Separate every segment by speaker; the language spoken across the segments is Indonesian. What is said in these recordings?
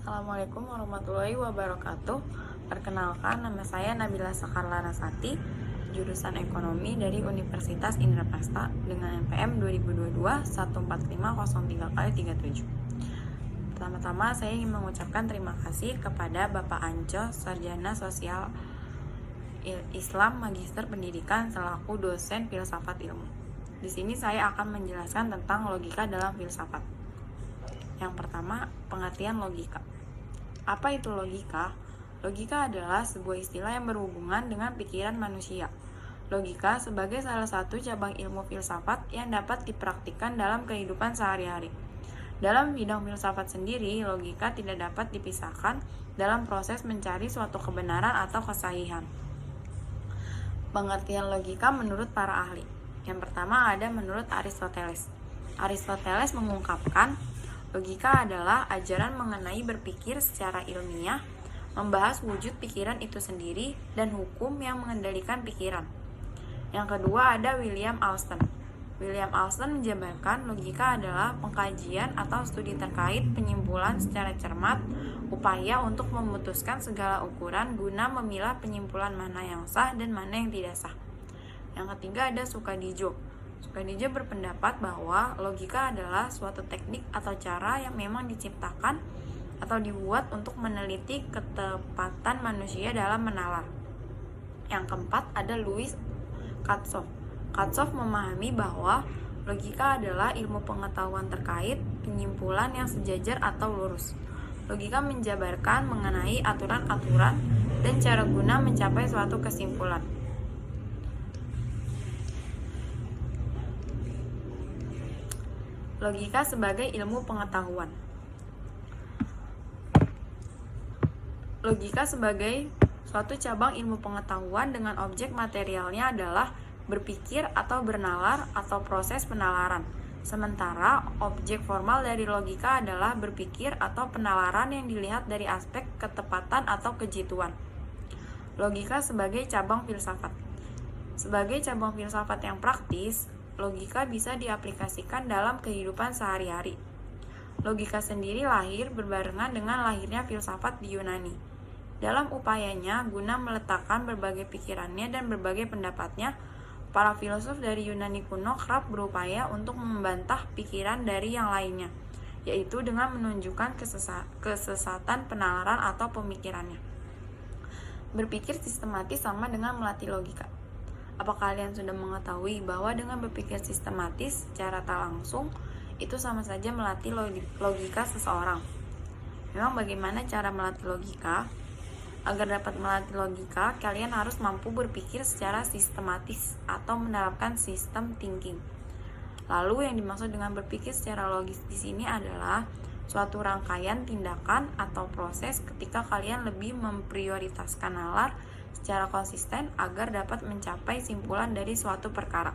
Speaker 1: Assalamualaikum warahmatullahi wabarakatuh. Perkenalkan, nama saya Nabila Sekar Larasati, jurusan Ekonomi dari Universitas Indraprasta dengan NPM 2022 14503x37. Pertama-tama saya ingin mengucapkan terima kasih kepada Bapak Anco, Sarjana Sosial Islam Magister Pendidikan selaku dosen filsafat ilmu. Di sini saya akan menjelaskan tentang logika dalam filsafat. Yang pertama, pengertian logika. Apa itu logika? Logika adalah sebuah istilah yang berhubungan dengan pikiran manusia. Logika sebagai salah satu cabang ilmu filsafat yang dapat dipraktikkan dalam kehidupan sehari-hari. Dalam bidang filsafat sendiri, logika tidak dapat dipisahkan dalam proses mencari suatu kebenaran atau kesahihan. Pengertian logika menurut para ahli. Yang pertama ada menurut Aristoteles. Aristoteles mengungkapkan logika adalah ajaran mengenai berpikir secara ilmiah, membahas wujud pikiran itu sendiri, dan hukum yang mengendalikan pikiran. Yang kedua ada William Alston. William Alston menjabarkan logika adalah pengkajian atau studi terkait penyimpulan secara cermat, upaya untuk memutuskan segala ukuran guna memilah penyimpulan mana yang sah dan mana yang tidak sah. Yang ketiga ada Sukadijo. Sukadijo berpendapat bahwa logika adalah suatu teknik atau cara yang memang diciptakan atau dibuat untuk meneliti ketepatan manusia dalam menalar. Yang keempat ada Louis Katzoff. Katzoff memahami bahwa logika adalah ilmu pengetahuan terkait penyimpulan yang sejajar atau lurus. Logika menjabarkan mengenai aturan-aturan dan cara guna mencapai suatu kesimpulan. Logika sebagai ilmu pengetahuan. Logika sebagai suatu cabang ilmu pengetahuan dengan objek materialnya adalah berpikir atau bernalar atau proses penalaran. Sementara objek formal dari logika adalah berpikir atau penalaran yang dilihat dari aspek ketepatan atau kejituan. Logika sebagai cabang filsafat. Sebagai cabang filsafat yang praktis, logika bisa diaplikasikan dalam kehidupan sehari-hari. Logika sendiri lahir berbarengan dengan lahirnya filsafat di Yunani. Dalam upayanya guna meletakkan berbagai pikirannya dan berbagai pendapatnya, para filsuf dari Yunani kuno kerap berupaya untuk membantah pikiran dari yang lainnya, yaitu dengan menunjukkan kesesatan penalaran atau pemikirannya. Berpikir sistematis sama dengan melatih logika. Apa kalian sudah mengetahui bahwa dengan berpikir sistematis secara tak langsung itu sama saja melatih logika seseorang? Memang bagaimana cara melatih logika? Agar dapat melatih logika, kalian harus mampu berpikir secara sistematis atau menerapkan sistem thinking. Lalu yang dimaksud dengan berpikir secara logis di sini adalah suatu rangkaian tindakan atau proses ketika kalian lebih memprioritaskan nalar secara konsisten agar dapat mencapai simpulan dari suatu perkara.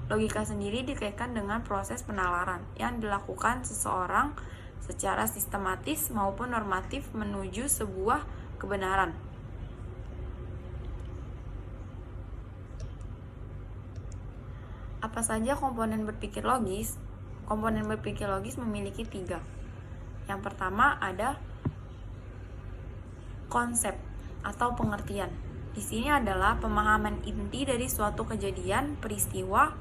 Speaker 1: Logika sendiri dikaitkan dengan proses penalaran yang dilakukan seseorang secara sistematis maupun normatif menuju sebuah kebenaran. Apa saja komponen berpikir logis? Komponen berpikir logis memiliki 3. Yang pertama ada konsep atau pengertian. Di sini adalah pemahaman inti dari suatu kejadian, peristiwa,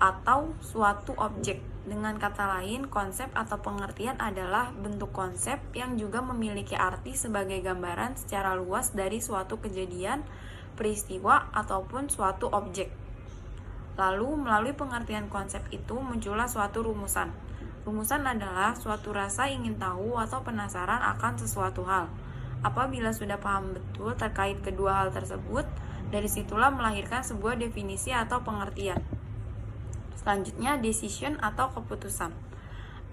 Speaker 1: atau suatu objek. Dengan kata lain, konsep atau pengertian adalah bentuk konsep yang juga memiliki arti sebagai gambaran secara luas dari suatu kejadian, peristiwa, ataupun suatu objek. Lalu, melalui pengertian konsep itu muncullah suatu rumusan. Rumusan adalah suatu rasa ingin tahu atau penasaran akan sesuatu hal. Apabila sudah paham betul terkait kedua hal tersebut, dari situlah melahirkan sebuah definisi atau pengertian. Selanjutnya, decision atau keputusan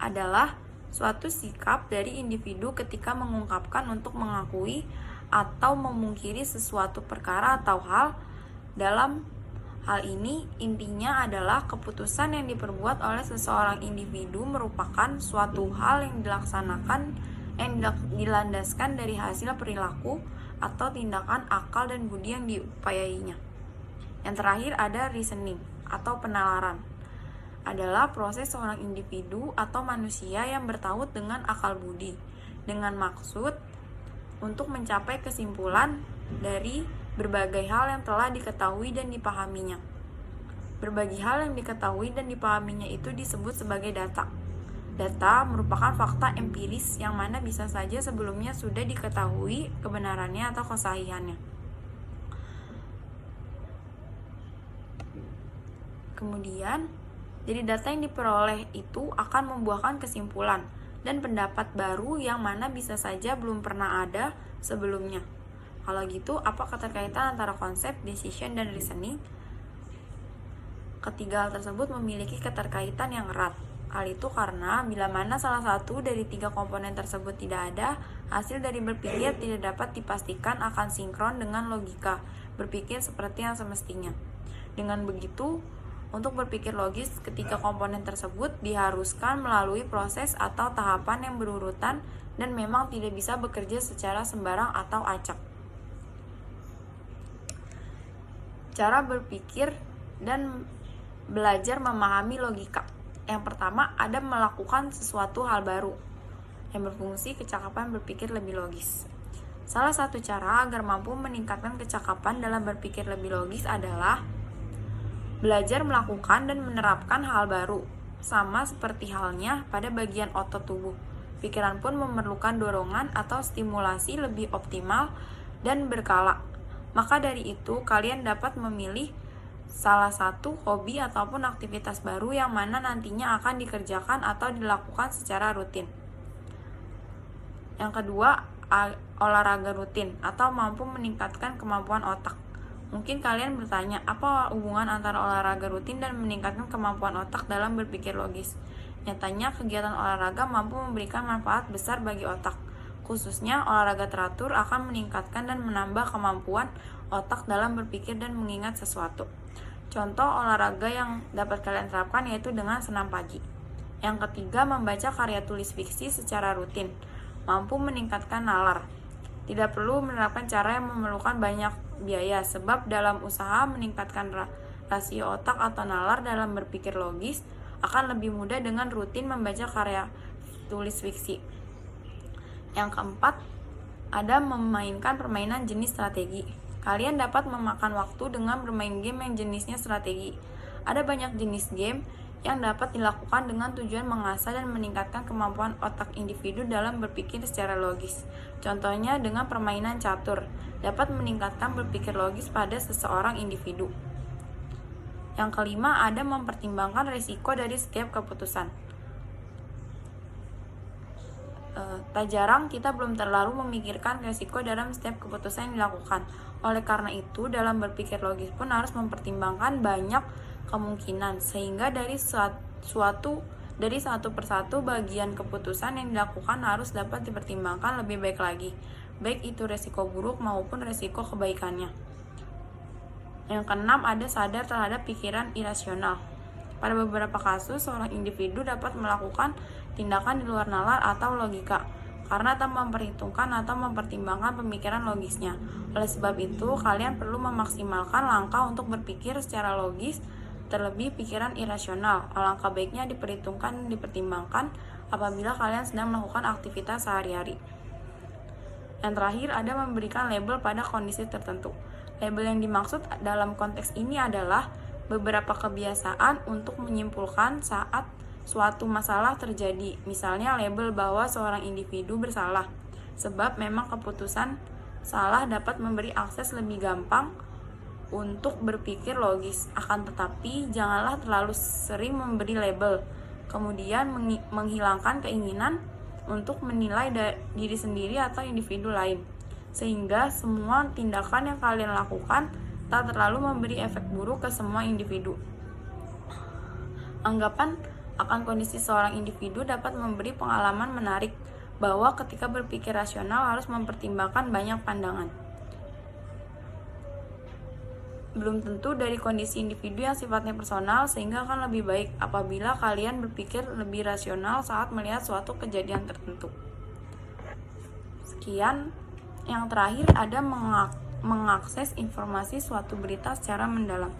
Speaker 1: adalah suatu sikap dari individu ketika mengungkapkan untuk mengakui atau memungkiri sesuatu perkara atau hal. Dalam hal ini, intinya adalah keputusan yang diperbuat oleh seseorang individu merupakan suatu hal yang dilandaskan dari hasil perilaku atau tindakan akal dan budi yang diupayainya. Yang terakhir ada reasoning atau penalaran. adalah proses seorang individu atau manusia yang bertaut dengan akal budi, dengan maksud untuk mencapai kesimpulan dari berbagai hal yang telah diketahui dan dipahaminya. Berbagai hal yang diketahui dan dipahaminya itu disebut sebagai data. Data merupakan fakta empiris yang mana bisa saja sebelumnya sudah diketahui kebenarannya atau kesahihannya. Kemudian, dari data yang diperoleh itu akan membuahkan kesimpulan dan pendapat baru yang mana bisa saja belum pernah ada sebelumnya. Kalau gitu, apa keterkaitan antara konsep, decision, dan reasoning? Ketiga hal tersebut memiliki keterkaitan yang erat. Hal itu karena bila mana salah satu dari 3 komponen tersebut tidak ada, hasil dari berpikir tidak dapat dipastikan akan sinkron dengan logika berpikir seperti yang semestinya. Dengan begitu, untuk berpikir logis, ketiga komponen tersebut diharuskan melalui proses atau tahapan yang berurutan dan memang tidak bisa bekerja secara sembarang atau acak. Cara berpikir dan belajar memahami logika. Yang pertama, ada melakukan sesuatu hal baru yang berfungsi kecakapan berpikir lebih logis. Salah satu cara agar mampu meningkatkan kecakapan dalam berpikir lebih logis adalah belajar melakukan dan menerapkan hal baru. Sama seperti halnya pada bagian otot tubuh, pikiran pun memerlukan dorongan atau stimulasi lebih optimal dan berkala. Maka dari itu, kalian dapat memilih salah satu hobi ataupun aktivitas baru yang mana nantinya akan dikerjakan atau dilakukan secara rutin. Yang kedua, olahraga rutin atau mampu meningkatkan kemampuan otak. Mungkin kalian bertanya, apa hubungan antara olahraga rutin dan meningkatkan kemampuan otak dalam berpikir logis? Nyatanya, kegiatan olahraga mampu memberikan manfaat besar bagi otak. Khususnya, olahraga teratur akan meningkatkan dan menambah kemampuan otak dalam berpikir dan mengingat sesuatu. Contoh olahraga yang dapat kalian terapkan yaitu dengan senam pagi. Yang ketiga, membaca karya tulis fiksi secara rutin, mampu meningkatkan nalar. Tidak perlu menerapkan cara yang memerlukan banyak biaya, sebab dalam usaha meningkatkan rasio otak atau nalar dalam berpikir logis akan lebih mudah dengan rutin membaca karya tulis fiksi. Yang keempat, ada memainkan permainan jenis strategi. Kalian dapat memakan waktu dengan bermain game yang jenisnya strategi. Ada banyak jenis game yang dapat dilakukan dengan tujuan mengasah dan meningkatkan kemampuan otak individu dalam berpikir secara logis. Contohnya dengan permainan catur, dapat meningkatkan berpikir logis pada seseorang individu. Yang kelima, ada mempertimbangkan risiko dari setiap keputusan. Tak jarang kita belum terlalu memikirkan risiko dalam setiap keputusan yang dilakukan. Oleh karena itu, dalam berpikir logis pun harus mempertimbangkan banyak kemungkinan, sehingga dari satu persatu bagian keputusan yang dilakukan harus dapat dipertimbangkan lebih baik lagi, baik itu risiko buruk maupun risiko kebaikannya. Yang keenam, ada sadar terhadap pikiran irasional. Pada beberapa kasus, seorang individu dapat melakukan tindakan di luar nalar atau logika karena tak memperhitungkan atau mempertimbangkan pemikiran logisnya. Oleh sebab itu, kalian perlu memaksimalkan langkah untuk berpikir secara logis, terlebih pikiran irasional. Alangkah baiknya diperhitungkan dan dipertimbangkan apabila kalian sedang melakukan aktivitas sehari-hari. Yang terakhir, ada memberikan label pada kondisi tertentu. Label yang dimaksud dalam konteks ini adalah beberapa kebiasaan untuk menyimpulkan saat suatu masalah terjadi. Misalnya label bahwa seorang individu bersalah, sebab memang keputusan salah dapat memberi akses lebih gampang untuk berpikir logis. Akan tetapi, janganlah terlalu sering memberi label, kemudian menghilangkan keinginan untuk menilai diri sendiri atau individu lain, sehingga semua tindakan yang kalian lakukan tak terlalu memberi efek buruk ke semua individu. Anggapan akan kondisi seorang individu dapat memberi pengalaman menarik bahwa ketika berpikir rasional harus mempertimbangkan banyak pandangan. Belum tentu dari kondisi individu yang sifatnya personal, sehingga akan lebih baik apabila kalian berpikir lebih rasional saat melihat suatu kejadian tertentu. Sekian. Yang terakhir, ada mengakses informasi suatu berita secara mendalam.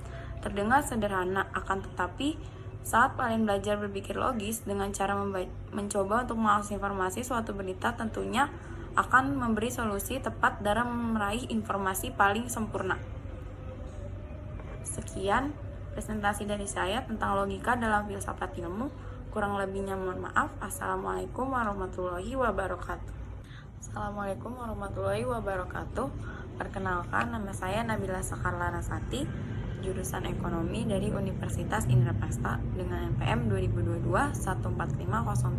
Speaker 1: Terdengar sederhana, akan tetapi Saat kalian belajar berpikir logis dengan cara mencoba untuk mengakses informasi, suatu berita tentunya akan memberi solusi tepat dalam meraih informasi paling sempurna. Sekian presentasi dari saya tentang logika dalam filsafat ilmu. Kurang lebihnya mohon maaf. Assalamualaikum warahmatullahi wabarakatuh. Assalamualaikum warahmatullahi wabarakatuh. Perkenalkan, nama saya Nabila Sekar Larasati, jurusan Ekonomi dari Universitas Indraprasta dengan NPM 2022 14503.